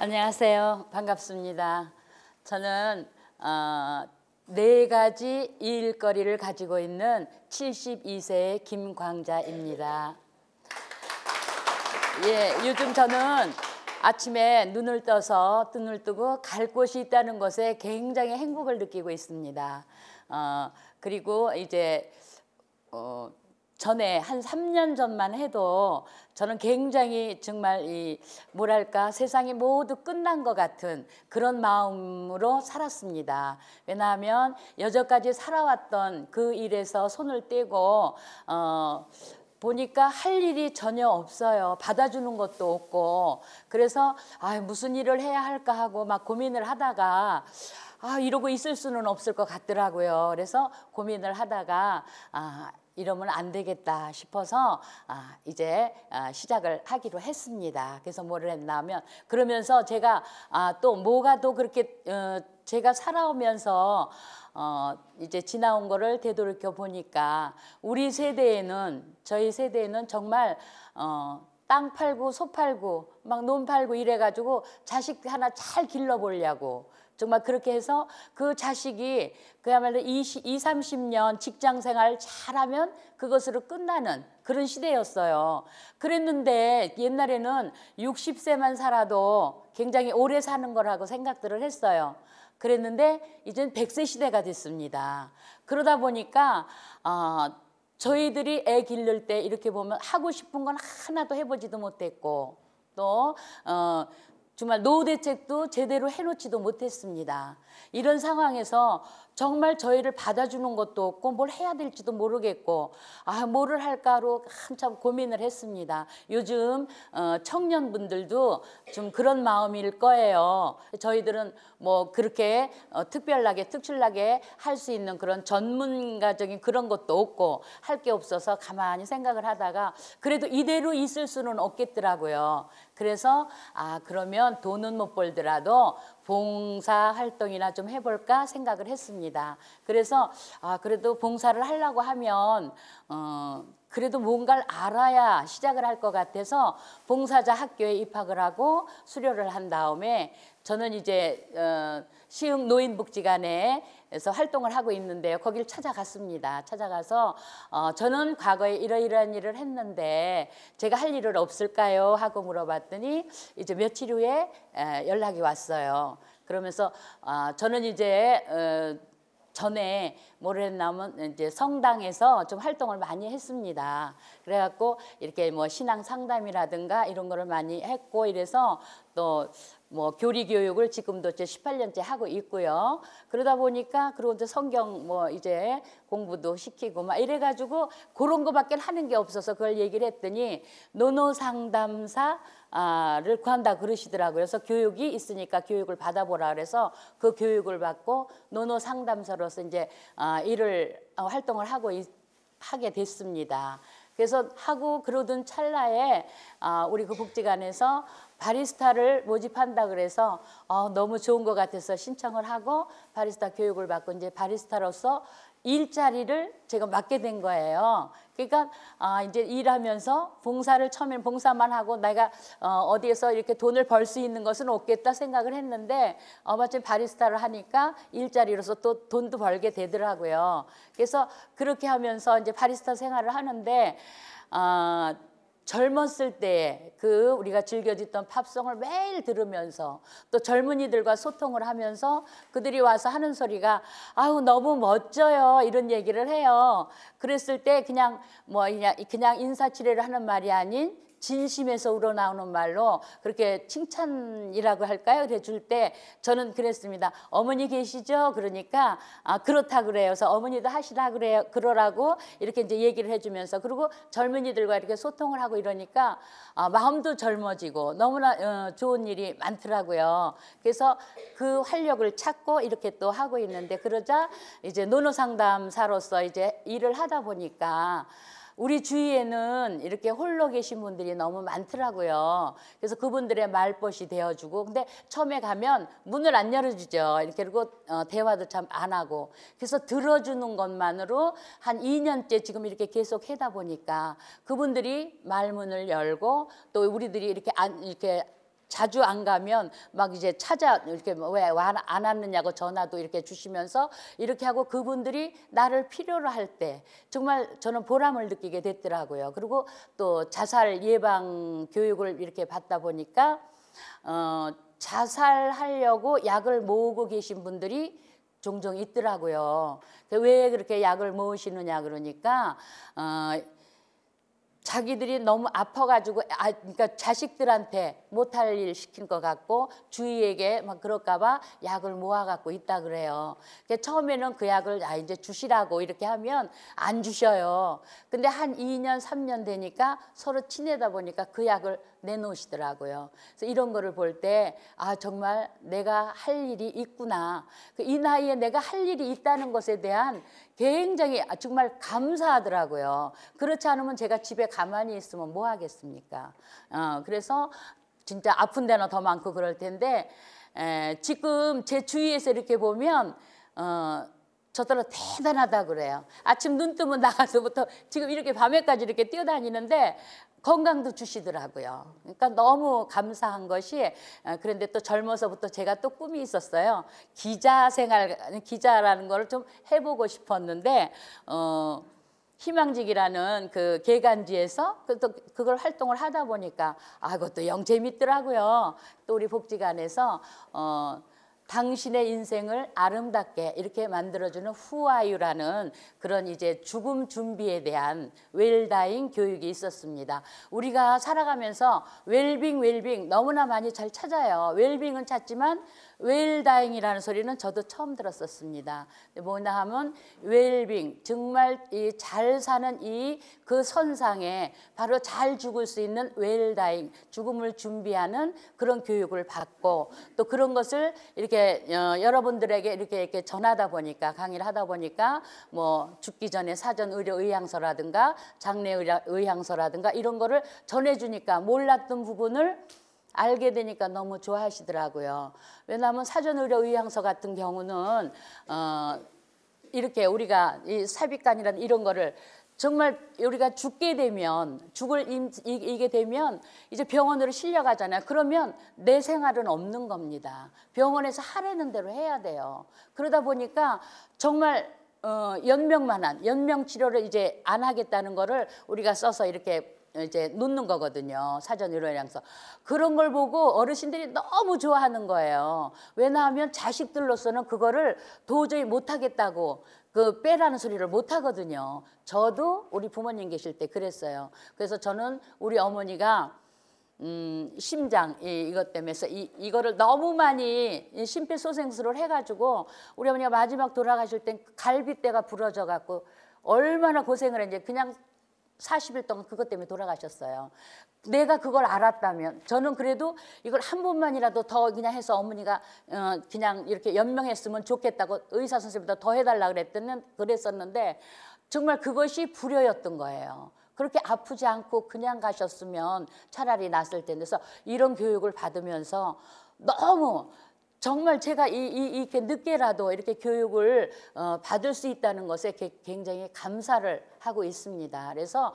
안녕하세요. 반갑습니다. 저는 네 가지 일거리를 가지고 있는 72세의 김광자입니다. 예, 요즘 저는 아침에 눈을 뜨고 갈 곳이 있다는 것에 굉장히 행복을 느끼고 있습니다. 그리고 이제 전에 한 3년 전만 해도 저는 굉장히 정말 뭐랄까 세상이 모두 끝난 것 같은 그런 마음으로 살았습니다. 왜냐하면 여태까지 살아왔던 그 일에서 손을 떼고 보니까 할 일이 전혀 없어요. 받아주는 것도 없고. 그래서 무슨 일을 해야 할까 하고 막 고민을 하다가 이러고 있을 수는 없을 것 같더라고요. 그래서 고민을 하다가 이러면 안 되겠다 싶어서 이제 시작을 하기로 했습니다. 그래서 뭐를 했냐면 그러면서 제가 또 뭐가 또 그렇게 제가 살아오면서 이제 지나온 거를 되돌이켜 보니까 저희 세대에는 정말 땅 팔고 소 팔고 막 논 팔고 이래가지고 자식 하나 잘 길러보려고 정말 그렇게 해서 그 자식이 그야말로 30년 직장생활 잘하면 그것으로 끝나는 그런 시대였어요. 그랬는데 옛날에는 60세만 살아도 굉장히 오래 사는 거라고 생각들을 했어요. 그랬는데 이젠 100세 시대가 됐습니다. 그러다 보니까 저희들이 애 기를 때 이렇게 보면 하고 싶은 건 하나도 해보지도 못했고 또 정말 노후 대책도 제대로 해놓지도 못했습니다. 이런 상황에서 정말 저희를 받아주는 것도 없고 뭘 해야 될지도 모르겠고 뭐를 할까로 한참 고민을 했습니다. 요즘 청년분들도 좀 그런 마음일 거예요. 저희들은 뭐 그렇게 특출나게 할 수 있는 그런 전문가적인 그런 것도 없고 할 게 없어서 가만히 생각을 하다가 그래도 이대로 있을 수는 없겠더라고요. 그래서 그러면 돈은 못 벌더라도 봉사 활동이나 좀 해볼까 생각을 했습니다. 그래서 그래도 봉사를 하려고 하면 그래도 뭔가를 알아야 시작을 할 것 같아서 봉사자 학교에 입학을 하고 수료를 한 다음에 저는 이제 시흥 노인복지관에서 활동을 하고 있는데요. 거기를 찾아갔습니다. 찾아가서 저는 과거에 이러이러한 일을 했는데 제가 할 일은 없을까요? 하고 물어봤더니 이제 며칠 후에 연락이 왔어요. 그러면서 저는 이제 전에 뭐를 했냐면 이제 성당에서 좀 활동을 많이 했습니다. 그래갖고 이렇게 뭐 신앙 상담이라든가 이런 거를 많이 했고 이래서 또 뭐 교리 교육을 지금도 이제 18년째 하고 있고요. 그러다 보니까 그리고 이제 성경 뭐 이제 공부도 시키고 막 이래가지고 그런 거밖에 하는 게 없어서 그걸 얘기를 했더니 노노 상담사 를 구한다 그러시더라고요. 그래서 교육이 있으니까 교육을 받아보라 그래서 그 교육을 받고 노노 상담사로서 이제 활동을 하게 됐습니다. 그래서 하고 그러던 찰나에 우리 그 복지관에서 바리스타를 모집한다 그래서 너무 좋은 것 같아서 신청을 하고 바리스타 교육을 받고 이제 바리스타로서 일자리를 제가 맡게 된 거예요. 그러니까 이제 일하면서 봉사를 처음엔 봉사만 하고 내가 어디에서 이렇게 돈을 벌 수 있는 것은 없겠다 생각을 했는데 마침 바리스타를 하니까 일자리로서 또 돈도 벌게 되더라고요. 그래서 그렇게 하면서 이제 바리스타 생활을 하는데 젊었을 때 우리가 즐겨 듣던 팝송을 매일 들으면서 또 젊은이들과 소통을 하면서 그들이 와서 하는 소리가 너무 멋져요 이런 얘기를 해요. 그랬을 때 그냥 인사치레를 하는 말이 아닌 진심에서 우러나오는 말로 그렇게 칭찬이라고 할까요? 그래 줄 때 저는 그랬습니다. 어머니 계시죠? 그러니까 그렇다 그래요. 그래서 어머니도 하시라 그래요. 그러라고 이렇게 이제 얘기를 해주면서 그리고 젊은이들과 이렇게 소통을 하고 이러니까 마음도 젊어지고 너무나 좋은 일이 많더라고요. 그래서 그 활력을 찾고 이렇게 또 하고 있는데 그러자 이제 노노 상담사로서 이제 일을 하다 보니까 우리 주위에는 이렇게 홀로 계신 분들이 너무 많더라고요. 그래서 그분들의 말벗이 되어주고 근데 처음에 가면 문을 안 열어주죠. 이렇게 그리고 대화도 참 안 하고 그래서 들어주는 것만으로 한 2년째 지금 이렇게 계속 하다 보니까 그분들이 말문을 열고 또 우리들이 이렇게 자주 안 가면 막 이제 찾아 이렇게 왜 안 왔느냐고 전화도 이렇게 주시면서 이렇게 하고 그분들이 나를 필요로 할 때 정말 저는 보람을 느끼게 됐더라고요. 그리고 또 자살 예방 교육을 이렇게 받다 보니까 자살하려고 약을 모으고 계신 분들이 종종 있더라고요. 왜 그렇게 약을 모으시느냐 그러니까 자기들이 너무 아파가지고 그러니까 자식들한테 못할 일 시킨 것 같고 주위에게 막 그럴까봐 약을 모아갖고 있다 그래요. 처음에는 그 약을 이제 주시라고 이렇게 하면 안 주셔요. 근데 한 2년 3년 되니까 서로 친해다 보니까 그 약을 내놓으시더라고요. 그래서 이런 거를 볼 때 정말 내가 할 일이 있구나. 이 나이에 내가 할 일이 있다는 것에 대한 굉장히 정말 감사하더라고요. 그렇지 않으면 제가 집에 가만히 있으면 뭐 하겠습니까? 그래서 진짜 아픈 데는 더 많고 그럴 텐데 지금 제 주위에서 이렇게 보면 저더러 대단하다 그래요. 아침 눈 뜨면 나가서부터 지금 이렇게 밤에까지 이렇게 뛰어다니는데 건강도 주시더라고요. 그러니까 너무 감사한 것이 그런데 또 젊어서부터 제가 또 꿈이 있었어요. 기자라는 걸 좀 해보고 싶었는데 희망직이라는 그 개간지에서 또 그걸 활동을 하다 보니까 그것도 영 재밌더라고요. 또 우리 복지관에서 당신의 인생을 아름답게 이렇게 만들어주는 후아유라는 그런 이제 죽음 준비에 대한 웰다잉 교육이 있었습니다. 우리가 살아가면서 웰빙 너무나 많이 잘 찾아요. 웰빙은 찾지만 웰다잉이라는 소리는 저도 처음 들었었습니다. 뭐냐 하면 웰빙 정말 잘 사는 그 선상에 바로 잘 죽을 수 있는 웰다잉 죽음을 준비하는 그런 교육을 받고 또 그런 것을 이렇게 여러분들에게 이렇게 전하다 보니까 강의를 하다 보니까 뭐 죽기 전에 사전 의료 의향서라든가 장례 의향서라든가 이런 거를 전해주니까 몰랐던 부분을 알게 되니까 너무 좋아하시더라고요. 왜냐하면 사전의료 의향서 같은 경우는 이렇게 우리가 이 삽입간이라는 이런 거를 정말 우리가 죽게 되면 이게 되면 이제 병원으로 실려가잖아요. 그러면 내 생활은 없는 겁니다. 병원에서 하라는 대로 해야 돼요. 그러다 보니까 정말 연명 치료를 이제 안 하겠다는 거를 우리가 써서 이렇게 이제 놓는 거거든요. 사전 의료의향서. 그런 걸 보고 어르신들이 너무 좋아하는 거예요. 왜냐하면 자식들로서는 그거를 도저히 못 하겠다고 그 빼라는 소리를 못 하거든요. 저도 우리 부모님 계실 때 그랬어요. 그래서 저는 우리 어머니가 심장 이것 때문에 이거를 너무 많이 심폐소생술을 해가지고 우리 어머니가 마지막 돌아가실 땐 갈비뼈가 부러져 갖고 얼마나 고생을 했는지 그냥 40일 동안 그것 때문에 돌아가셨어요. 내가 그걸 알았다면 저는 그래도 이걸 한 번만이라도 더 그냥 해서 어머니가 그냥 이렇게 연명했으면 좋겠다고 의사 선생님보다 더 해달라 그랬었는데 정말 그것이 불효였던 거예요. 그렇게 아프지 않고 그냥 가셨으면 차라리 낫을 텐데 그래서 이런 교육을 받으면서 너무 정말 제가 이렇게 늦게라도 이렇게 교육을 받을 수 있다는 것에 굉장히 감사를 하고 있습니다. 그래서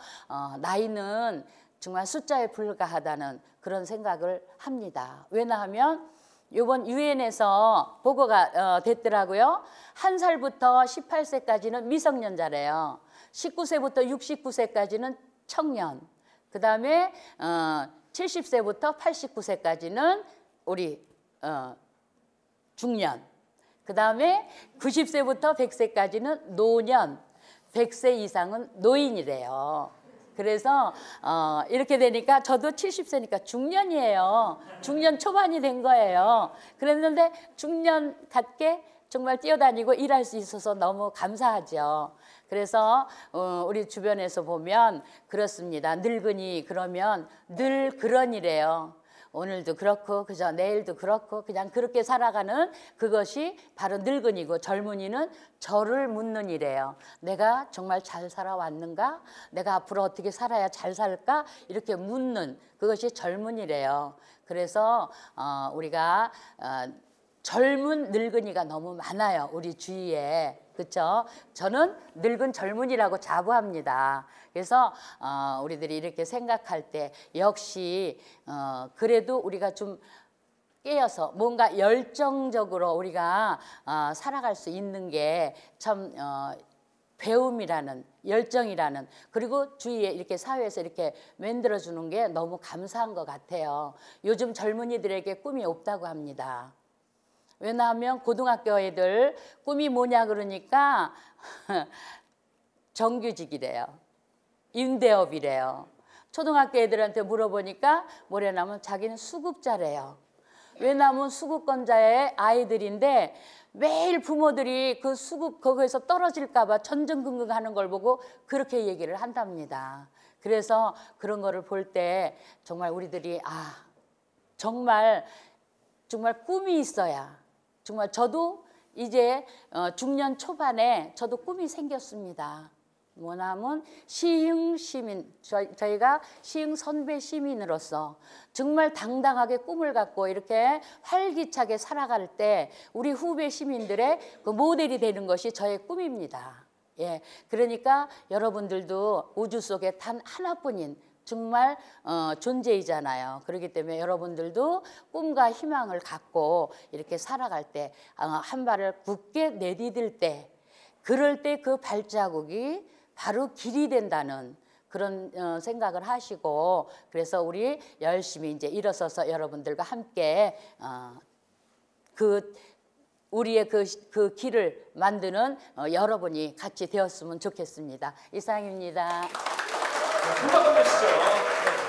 나이는 정말 숫자에 불과하다는 그런 생각을 합니다. 왜냐하면 이번 유엔에서 보고가 됐더라고요. 1살부터 18세까지는 미성년자래요. 19세부터 69세까지는 청년, 그 다음에 70세부터 89세까지는 우리 중년, 그 다음에 90세부터 100세까지는 노년, 100세 이상은 노인이래요. 그래서 이렇게 되니까 저도 70세니까 중년이에요. 중년 초반이 된 거예요. 그랬는데 중년 같게 정말 뛰어다니고 일할 수 있어서 너무 감사하죠. 그래서 우리 주변에서 보면 그렇습니다. 늙은이 그러면 늘 그런 이래요. 오늘도 그렇고 그저 내일도 그렇고 그냥 그렇게 살아가는 그것이 바로 늙은이고 젊은이는 저를 묻는 이래요. 내가 정말 잘 살아왔는가? 내가 앞으로 어떻게 살아야 잘 살까? 이렇게 묻는 그것이 젊은이래요. 그래서 우리가 젊은 늙은이가 너무 많아요. 우리 주위에. 그렇죠? 저는 늙은 젊은이라고 자부합니다. 그래서 우리들이 이렇게 생각할 때 역시 그래도 우리가 좀 깨어서 뭔가 열정적으로 우리가 살아갈 수 있는 게 참 배움이라는, 열정이라는, 그리고 주위에 이렇게 사회에서 이렇게 만들어주는 게 너무 감사한 것 같아요. 요즘 젊은이들에게 꿈이 없다고 합니다. 왜냐하면 고등학교 애들 꿈이 뭐냐 그러니까 정규직이래요. 임대업이래요. 초등학교 애들한테 물어보니까 뭐래냐면 자기는 수급자래요. 왜냐하면 수급권자의 아이들인데 매일 부모들이 그 수급 거기에서 떨어질까 봐 전전긍긍하는 걸 보고 그렇게 얘기를 한답니다. 그래서 그런 거를 볼 때 정말 우리들이 정말 꿈이 있어야, 정말 저도 이제 중년 초반에 저도 꿈이 생겼습니다. 뭐냐면 시흥 시민, 저희가 시흥 선배 시민으로서 정말 당당하게 꿈을 갖고 이렇게 활기차게 살아갈 때 우리 후배 시민들의 그 모델이 되는 것이 저의 꿈입니다. 예, 그러니까 여러분들도 우주 속에 단 하나뿐인 정말 존재이잖아요. 그렇기 때문에 여러분들도 꿈과 희망을 갖고 이렇게 살아갈 때 한 발을 굳게 내디딜 때, 그럴 때 그 발자국이 바로 길이 된다는 그런 생각을 하시고, 그래서 우리 열심히 이제 일어서서 여러분들과 함께 우리의 그 길을 만드는 여러분이 같이 되었으면 좋겠습니다. 이상입니다. 큰 박수 주시죠.